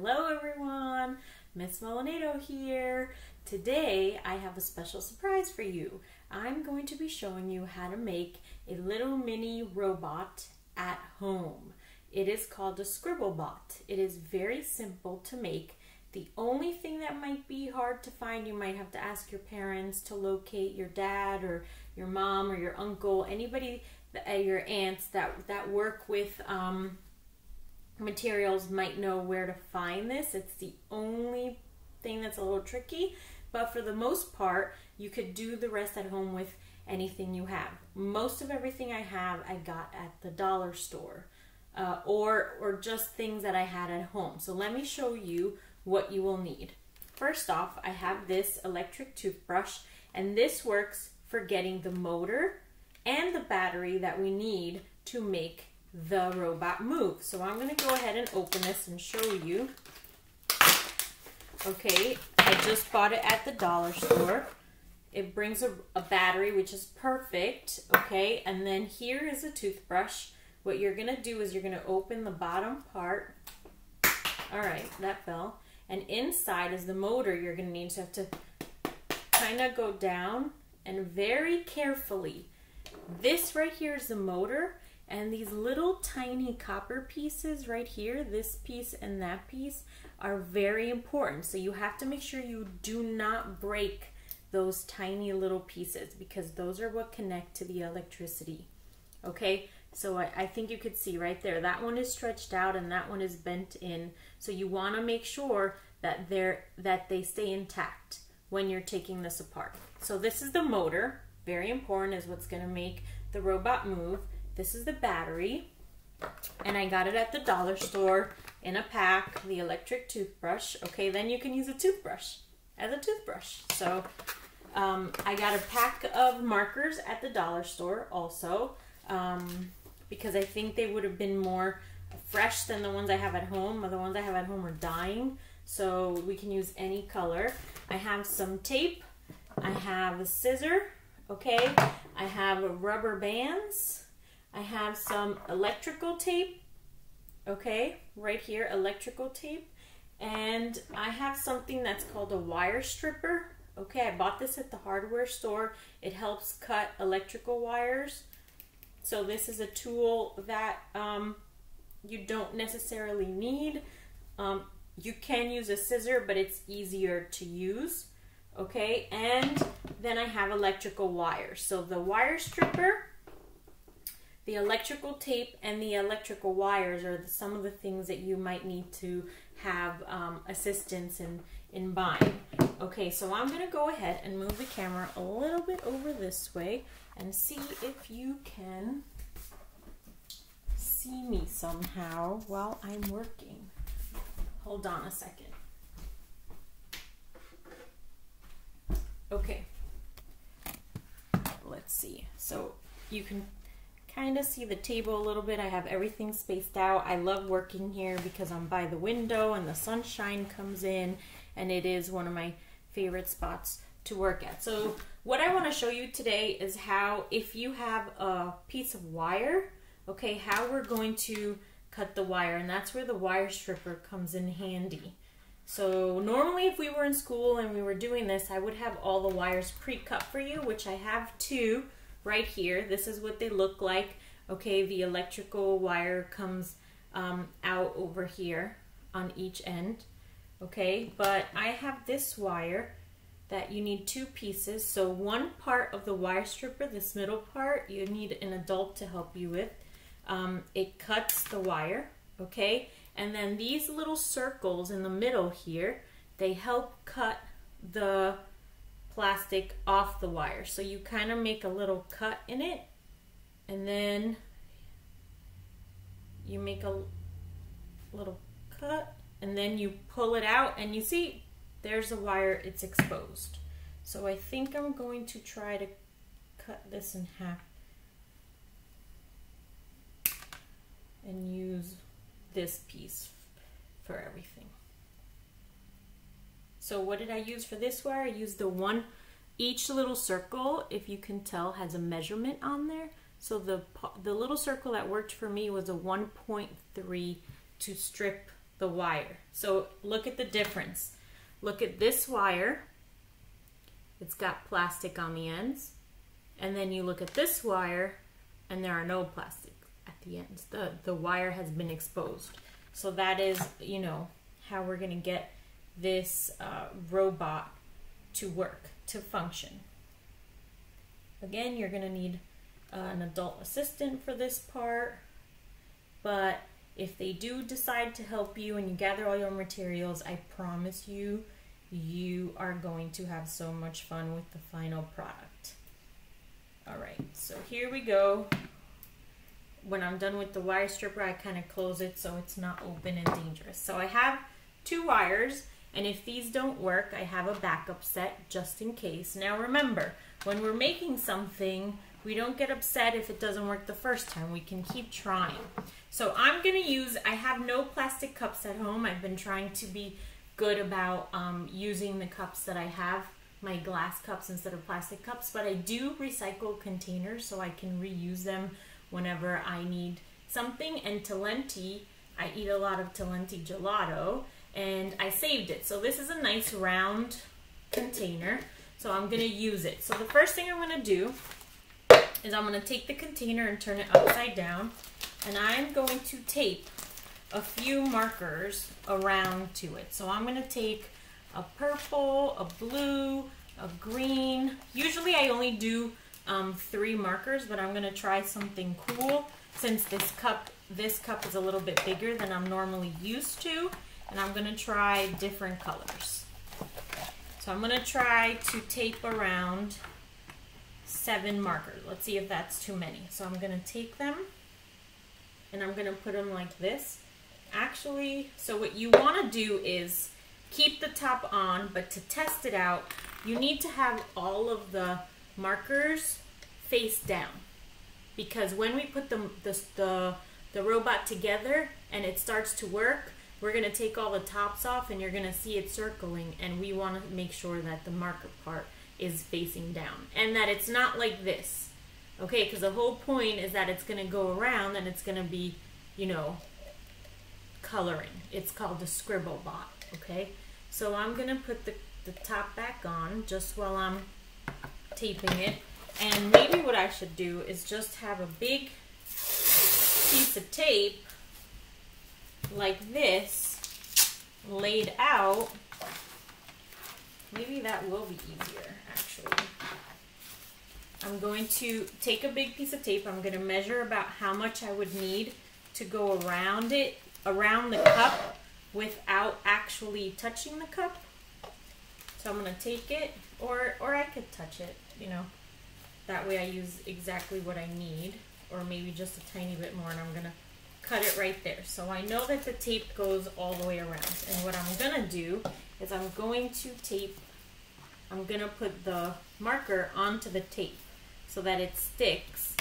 Hello everyone, Miss Molinado here. Today I have a special surprise for you. I'm going to be showing you how to make a little mini robot at home. It is called a ScribbleBOT. It is very simple to make. The only thing that might be hard to find, you might have to ask your parents to locate your dad or your mom or your uncle, anybody, your aunts that work with materials might know where to find this. It's the only thing that's a little tricky, but for the most part you could do the rest at home with anything you have. Most of everything I have I got at the dollar store or just things that I had at home. So let me show you what you will need. First off, I have this electric toothbrush, and this works for getting the motor and the battery that we need to make the robot move. So I'm going to go ahead and open this and show you. Okay, I just bought it at the dollar store. It brings a battery, which is perfect. Okay, and then here is a toothbrush. What you're going to do is you're going to open the bottom part. All right, that fell. And inside is the motor you're going to need. So you have to kind of go down and very carefully. This right here is the motor. And these little tiny copper pieces right here, this piece and that piece, are very important. So you have to make sure you do not break those tiny little pieces, because those are what connect to the electricity. Okay, so I think you could see right there, that one is stretched out and that one is bent in. So you want to make sure that they stay intact when you're taking this apart. So this is the motor, very important, is what's going to make the robot move. This is the battery, and I got it at the dollar store in a pack, the electric toothbrush. Okay, then you can use a toothbrush as a toothbrush. So I got a pack of markers at the dollar store also, because I think they would have been more fresh than the ones I have at home. The ones I have at home are dying, so we can use any color. I have some tape. I have a scissor. Okay, I have rubber bands. I have some electrical tape, okay, right here, electrical tape, and I have something that's called a Wirestripper. Okay, I bought this at the hardware store. It helps cut electrical wires. So this is a tool that you don't necessarily need. You can use a scissor, but it's easier to use. Okay, and then I have electrical wires. So the Wirestripper, the electrical tape, and the electrical wires are some of the things that you might need to have assistance in buying. Okay, so I'm going to go ahead and move the camera a little bit over this way and see if you can see me somehow while I'm working. Hold on a second. Okay, let's see. So you can kind of see the table a little bit. I have everything spaced out. I love working here because I'm by the window and the sunshine comes in, and it is one of my favorite spots to work at. So what I want to show you today is how, if you have a piece of wire, okay, how we're going to cut the wire, and that's where the Wirestripper comes in handy. So normally if we were in school and we were doing this, I would have all the wires pre-cut for you, which I have two right here. This is what they look like. Okay, the electrical wire comes out over here on each end. Okay, but I have this wire that you need two pieces. So one part of the Wirestripper, this middle part, you need an adult to help you with. It cuts the wire, okay? And then these little circles in the middle here, they help cut the plastic off the wire. So you kind of make a little cut in it, and then you make a little cut, and then you pull it out, and you see there's the wire, it's exposed. So I think I'm going to try to cut this in half and use this piece for everything. So what did I use for this wire? I used the one, each little circle, if you can tell, has a measurement on there. So the little circle that worked for me was a 1.3 to strip the wire. So look at the difference. Look at this wire. It's got plastic on the ends. And then you look at this wire and there are no plastic at the ends. The wire has been exposed. So that is, you know, how we're going to get this robot to work, to function. Again, you're going to need an adult assistant for this part, but if they do decide to help you and you gather all your materials, I promise you, you are going to have so much fun with the final product. All right, so here we go. When I'm done with the wire stripper, I kind of close it so it's not open and dangerous. So I have 2 wires, and if these don't work, I have a backup set just in case. Now remember, when we're making something, we don't get upset if it doesn't work the first time. We can keep trying. So I'm gonna use, I have no plastic cups at home. I've been trying to be good about using the cups that I have, my glass cups instead of plastic cups, but I do recycle containers so I can reuse them whenever I need something. And Talenti, I eat a lot of Talenti gelato, and I saved it. So this is a nice round container, so I'm gonna use it. So the first thing I'm gonna do is I'm gonna take the container and turn it upside down, and I'm going to tape a few markers around to it. So I'm gonna take a purple, a blue, a green. Usually I only do 3 markers, but I'm gonna try something cool since this cup is a little bit bigger than I'm normally used to, and I'm gonna try different colors. So I'm gonna try to tape around 7 markers. Let's see if that's too many. So I'm gonna take them and I'm gonna put them like this. Actually, so what you wanna do is keep the top on, but to test it out, you need to have all of the markers face down. Because when we put the robot together and it starts to work, we're gonna take all the tops off and you're gonna see it circling, and we wanna make sure that the marker part is facing down and that it's not like this, okay? Because the whole point is that it's gonna go around and it's gonna be, you know, coloring. It's called the ScribbleBOT, okay? So I'm gonna put the top back on just while I'm taping it, and maybe what I should do is just have a big piece of tape like this laid out. Maybe that will be easier, actually. I'm going to take a big piece of tape. I'm going to measure about how much I would need to go around it, around the cup, without actually touching the cup. So I'm going to take it, or I could touch it, you know. That way I use exactly what I need, or maybe just a tiny bit more, and I'm going to cut it right there. So I know that the tape goes all the way around. And what I'm going to do is I'm going to put the marker onto the tape so that it sticks.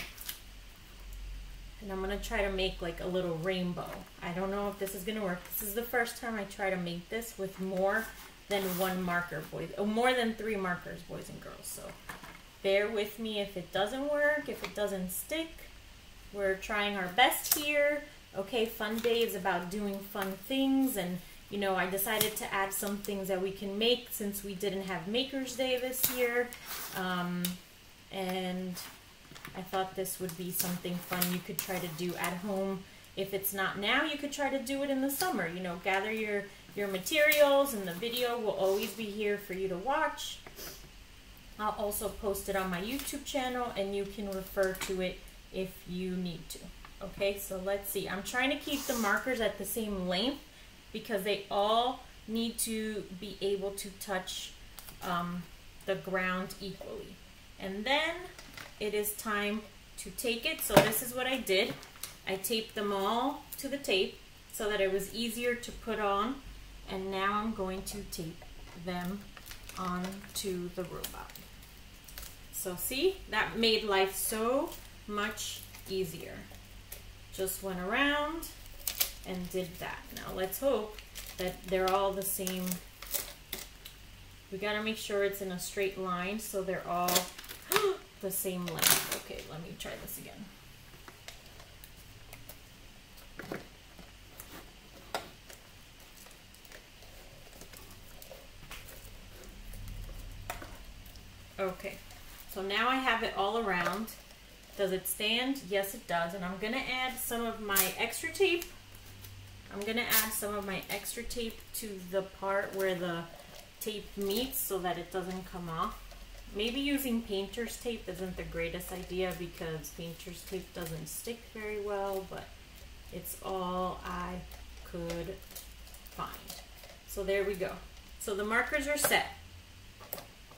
And I'm going to try to make like a little rainbow. I don't know if this is going to work. This is the first time I try to make this with more than 1 marker, boys, or more than 3 markers, boys and girls. So bear with me if it doesn't work, if it doesn't stick. We're trying our best here. Okay, Fun Day is about doing fun things, and you know, I decided to add some things that we can make since we didn't have Maker's Day this year, and I thought this would be something fun you could try to do at home. If it's not now, you could try to do it in the summer. You know, gather your materials, and the video will always be here for you to watch. I'll also post it on my YouTube channel, and you can refer to it if you need to. Okay, so let's see. I'm trying to keep the markers at the same length because they all need to be able to touch the ground equally. And then it is time to take it. So this is what I did. I taped them all to the tape so that it was easier to put on. And now I'm going to tape them onto the robot. So see, that made life so much easier. Just went around and did that. Now let's hope that they're all the same. We gotta make sure it's in a straight line so they're all the same length. Okay, let me try this again. Okay, so now I have it all around. Does it stand? Yes, it does. And I'm going to add some of my extra tape. I'm going to add some of my extra tape to the part where the tape meets so that it doesn't come off. Maybe using painter's tape isn't the greatest idea because painter's tape doesn't stick very well, but it's all I could find. So there we go. So the markers are set.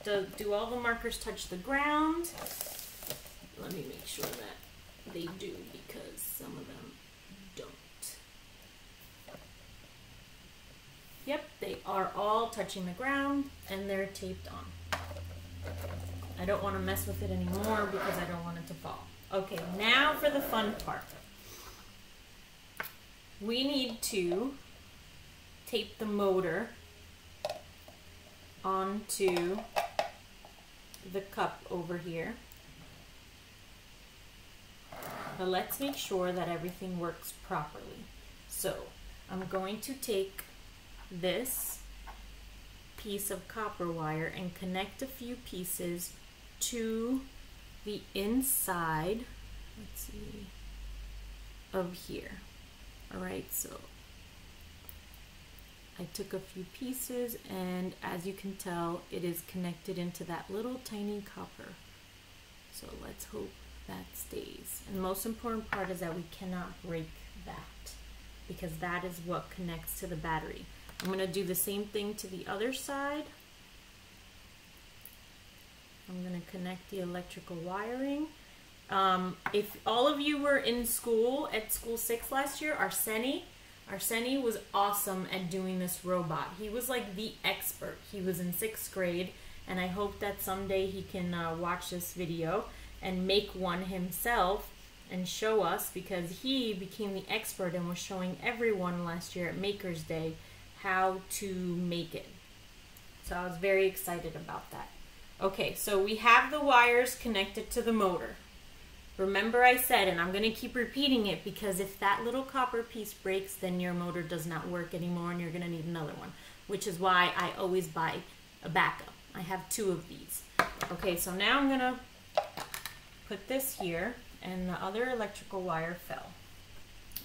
Do all the markers touch the ground? Let me make sure that they do because some of them don't. Yep, they are all touching the ground and they're taped on. I don't want to mess with it anymore because I don't want it to fall. Okay, now for the fun part. We need to tape the motor onto the cup over here. But let's make sure that everything works properly. So I'm going to take this piece of copper wire and connect a few pieces to the inside, let's see, of here. All right, so I took a few pieces and as you can tell, it is connected into that little tiny copper. So let's hope that stays. And the most important part is that we cannot break that because that is what connects to the battery. I'm going to do the same thing to the other side. I'm going to connect the electrical wiring. If all of you were in school at School 6 last year, Arseni was awesome at doing this robot. He was like the expert. He was in 6th grade, and I hope that someday he can watch this video and make one himself and show us because he became the expert and was showing everyone last year at Maker's Day how to make it. So I was very excited about that. Okay, so we have the wires connected to the motor. Remember I said, and I'm going to keep repeating it because if that little copper piece breaks, then your motor does not work anymore and you're going to need another one, which is why I always buy a backup. I have 2 of these. Okay, so now I'm going to put this here and the other electrical wire fell.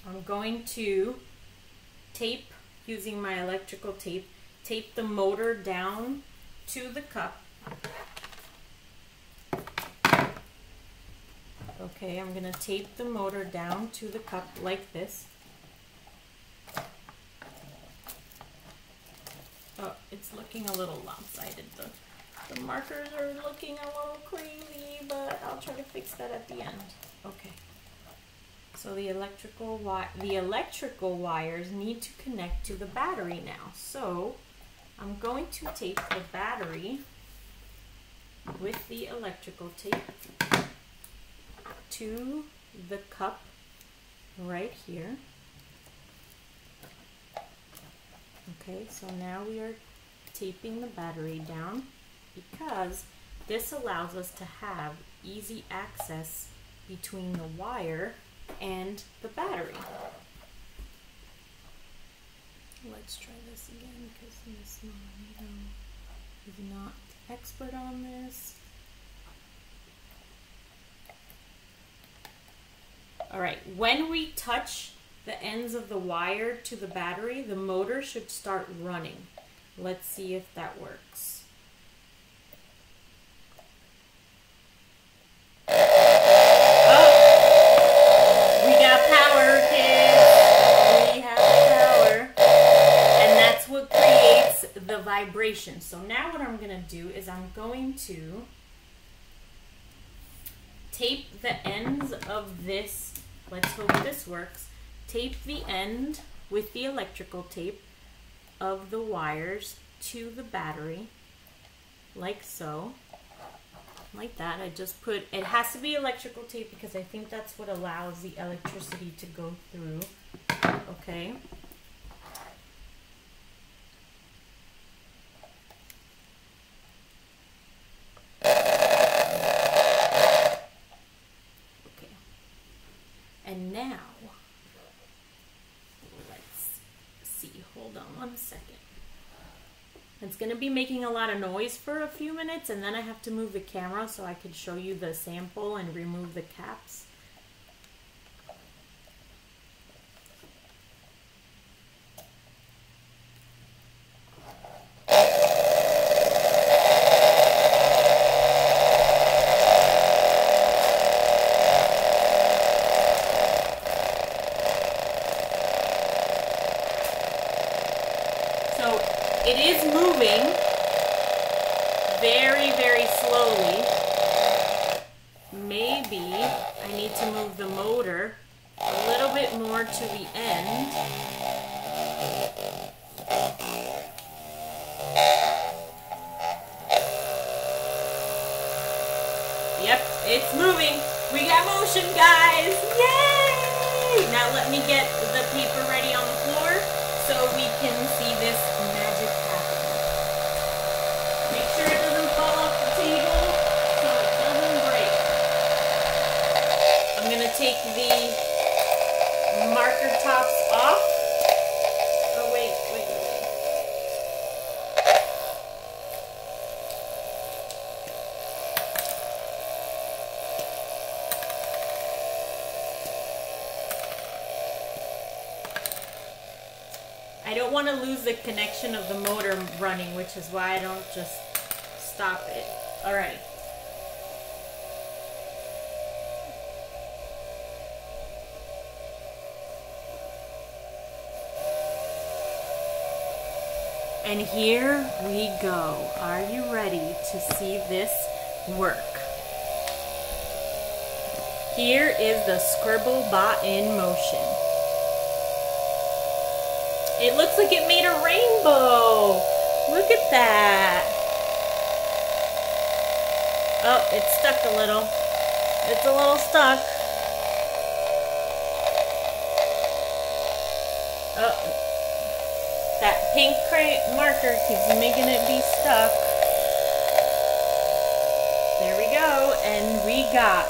I'm going to tape, using my electrical tape, tape the motor down to the cup. Okay, I'm going to tape the motor down to the cup like this. Oh, it's looking a little lopsided. The markers are looking a little crazy, but I'll try to fix that at the end. Okay. So the electrical wires need to connect to the battery now. So I'm going to tape the battery with the electrical tape to the cup right here. Okay, so now we are taping the battery down because this allows us to have easy access between the wire and the battery. Let's try this again because Miss Monito is not expert on this. All right, when we touch the ends of the wire to the battery, the motor should start running. Let's see if that works. Vibration. So now what I'm going to do is I'm going to tape the ends of this, let's hope this works, tape the end with the electrical tape of the wires to the battery, like so, like that. I just put, it has to be electrical tape because I think that's what allows the electricity to go through, okay. And now, let's see, hold on one second. It's going to be making a lot of noise for a few minutes, and then I have to move the camera so I can show you the sample and remove the caps. It is moving very, very slowly. Maybe I need to move the motor a little bit more to the end. Yep, it's moving. We got motion, guys. Yay! Now let me get the paper ready on the floor so we can see this magic happen. Make sure it doesn't fall off the table so it doesn't break. I'm going to take the marker tops off. Oh, wait. I don't want to lose the connection of the motor running, which is why I don't just stop it. All right. And here we go. Are you ready to see this work? Here is the ScribbleBot in motion. It looks like it made a rainbow. Look at that. Oh, it's stuck a little. It's a little stuck. Oh, that pink marker keeps making it be stuck. There we go, and we got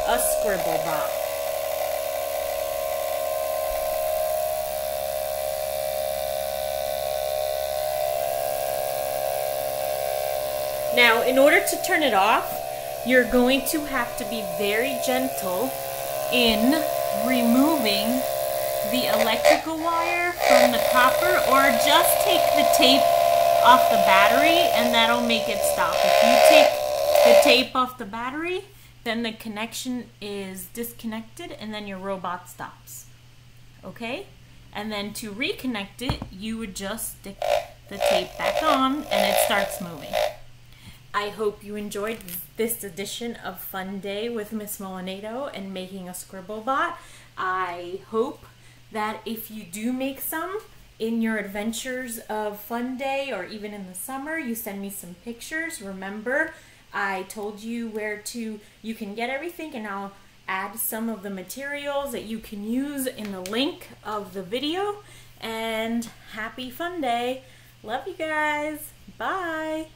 a ScribbleBot. Now, in order to turn it off, you're going to have to be very gentle in removing the electrical wire from the copper, or just take the tape off the battery and that'll make it stop. If you take the tape off the battery, then the connection is disconnected and then your robot stops. Okay? And then to reconnect it, you would just stick the tape back on and it starts moving. I hope you enjoyed this edition of Fun Day with Miss Molinado and making a ScribbleBot. I hope that if you do make some in your adventures of Fun Day or even in the summer, you send me some pictures. Remember, I told you where you can get everything, and I'll add some of the materials that you can use in the link of the video. And happy Fun Day. Love you guys. Bye.